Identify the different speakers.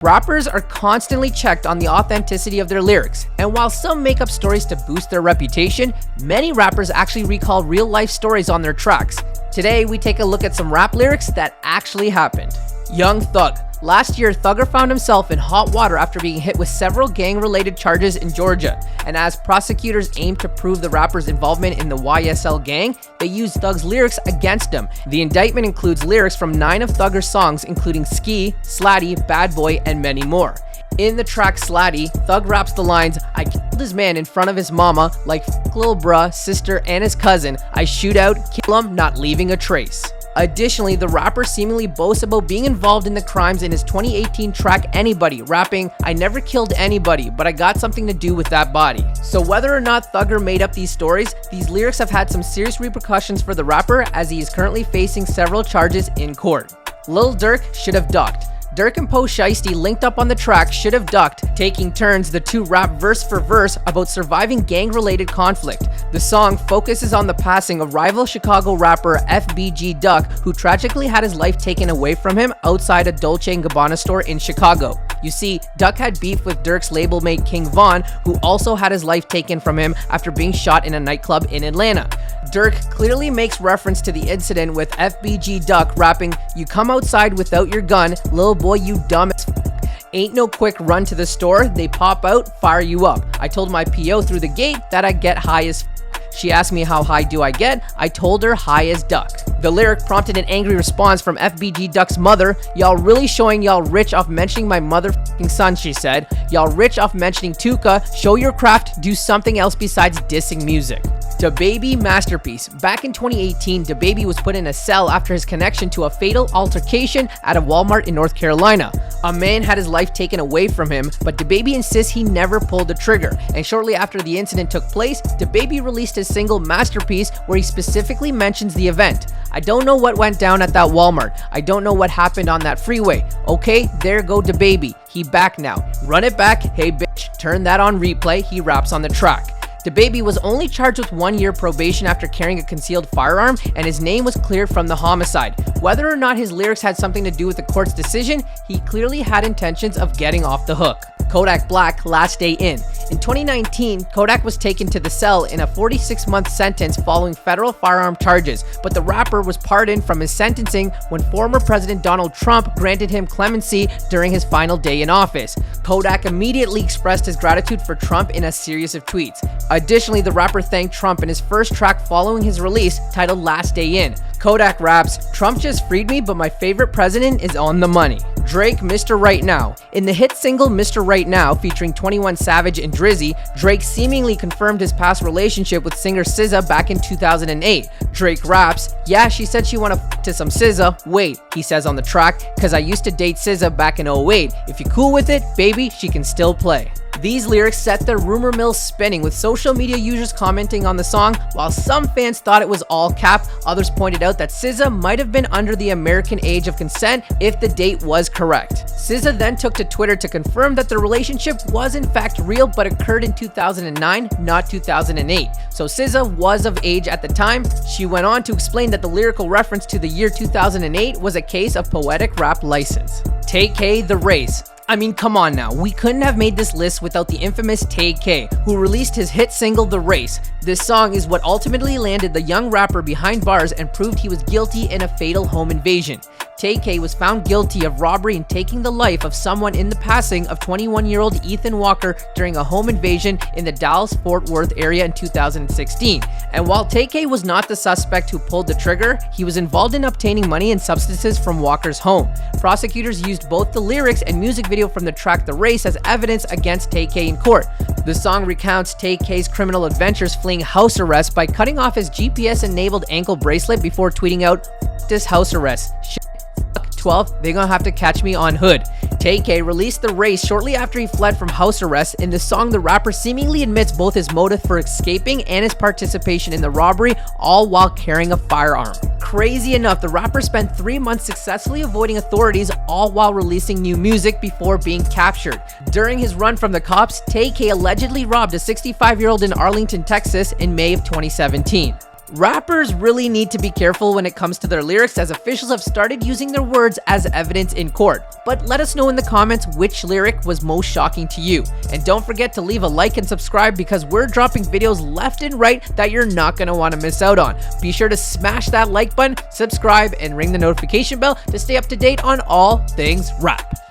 Speaker 1: Rappers are constantly checked on the authenticity of their lyrics, and while some make up stories to boost their reputation, many rappers actually recall real-life stories on their tracks. Today, we take a look at some rap lyrics that actually happened. Young Thug. Last year, Thugger found himself in hot water after being hit with several gang-related charges in Georgia, and as prosecutors aimed to prove the rapper's involvement in the YSL gang, they used Thug's lyrics against him. The indictment includes lyrics from 9 of Thugger's songs, including Ski, Slatty, Bad Boy, and many more. In the track Slatty, Thug raps the lines, "I killed his man in front of his mama, like f*** lil bruh, sister, and his cousin. I shoot out, kill him, not leaving a trace." Additionally, the rapper seemingly boasts about being involved in the crimes in his 2018 track Anybody, rapping, "I never killed anybody, but I got something to do with that body." So whether or not Thugger made up these stories, these lyrics have had some serious repercussions for the rapper as he is currently facing several charges in court. Lil Durk should have ducked. Durk and Po Shiesty linked up on the track Should Have Ducked, taking turns the two rap verse for verse about surviving gang-related conflict. The song focuses on the passing of rival Chicago rapper FBG Duck, who tragically had his life taken away from him outside a Dolce & Gabbana store in Chicago. You see, Duck had beef with Durk's label mate King Von, who also had his life taken from him after being shot in a nightclub in Atlanta. Durk clearly makes reference to the incident with FBG Duck rapping, "You come outside without your gun, lil boy you dumb as f***. Ain't no quick run to the store, they pop out, fire you up. I told my PO through the gate that I get high as f***. She asked me how high do I get, I told her high as duck." The lyric prompted an angry response from FBG Duck's mother. "Y'all really showing y'all rich off mentioning my motherfucking son," she said. "Y'all rich off mentioning Tuka, show your craft, do something else besides dissing music." DaBaby masterpiece. Back in 2018, DaBaby was put in a cell after his connection to a fatal altercation at a Walmart in North Carolina. A man had his life taken away from him, but DaBaby insists he never pulled the trigger, and shortly after the incident took place, DaBaby released his single Masterpiece, where he specifically mentions the event. "I don't know what went down at that Walmart. I don't know what happened on that freeway. Okay, there go DaBaby. He back now. Run it back. Hey bitch, turn that on replay," he raps on the track. DaBaby was only charged with 1 year probation after carrying a concealed firearm, and his name was cleared from the homicide. Whether or not his lyrics had something to do with the court's decision, he clearly had intentions of getting off the hook. Kodak Black Last Day In. In 2019, Kodak was taken to the cell in a 46-month sentence following federal firearm charges, but the rapper was pardoned from his sentencing when former President Donald Trump granted him clemency during his final day in office. Kodak immediately expressed his gratitude for Trump in a series of tweets. Additionally, the rapper thanked Trump in his first track following his release, titled Last Day In. Kodak raps, "Trump just freed me, but my favorite president is on the money." Drake, Mr. Right Now. In the hit single Mr. Right Now, featuring 21 Savage and Drizzy, Drake seemingly confirmed his past relationship with singer SZA back in 2008. Drake raps, "Yeah, she said she wanna f to some SZA. Wait," he says on the track, "cause I used to date SZA back in 08. If you're cool with it, baby, she can still play." These lyrics set the rumor mill spinning, with social media users commenting on the song. While some fans thought it was all cap, others pointed out that SZA might have been under the American age of consent if the date was correct. SZA then took to Twitter to confirm that the relationship was in fact real but occurred in 2009, not 2008. So SZA was of age at the time. She went on to explain that the lyrical reference to the year 2008 was a case of poetic rap license. Tay-K The Race. I mean, come on now, we couldn't have made this list without the infamous Tay-K, who released his hit single The Race. This song is what ultimately landed the young rapper behind bars and proved he was guilty in a fatal home invasion. Tay-K was found guilty of robbery and taking the life of someone in the passing of 21-year-old Ethan Walker during a home invasion in the Dallas-Fort Worth area in 2016. And while Tay-K was not the suspect who pulled the trigger, he was involved in obtaining money and substances from Walker's home. Prosecutors used both the lyrics and music video from the track The Race as evidence against Tay-K in court. The song recounts Tay-K's criminal adventures fleeing house arrest by cutting off his GPS-enabled ankle bracelet before tweeting out, "F this house arrest. Shit, fuck 12, they gonna have to catch me on hood." Tay-K released The Race shortly after he fled from house arrest. In the song, the rapper seemingly admits both his motive for escaping and his participation in the robbery, all while carrying a firearm. Crazy enough, the rapper spent 3 months successfully avoiding authorities, all while releasing new music before being captured. During his run from the cops, Tay-K allegedly robbed a 65-year-old in Arlington, Texas in May of 2017. Rappers really need to be careful when it comes to their lyrics, as officials have started using their words as evidence in court. But let us know in the comments which lyric was most shocking to you. And don't forget to leave a like and subscribe, because we're dropping videos left and right that you're not going to want to miss out on. Be sure to smash that like button, subscribe, and ring the notification bell to stay up to date on all things rap.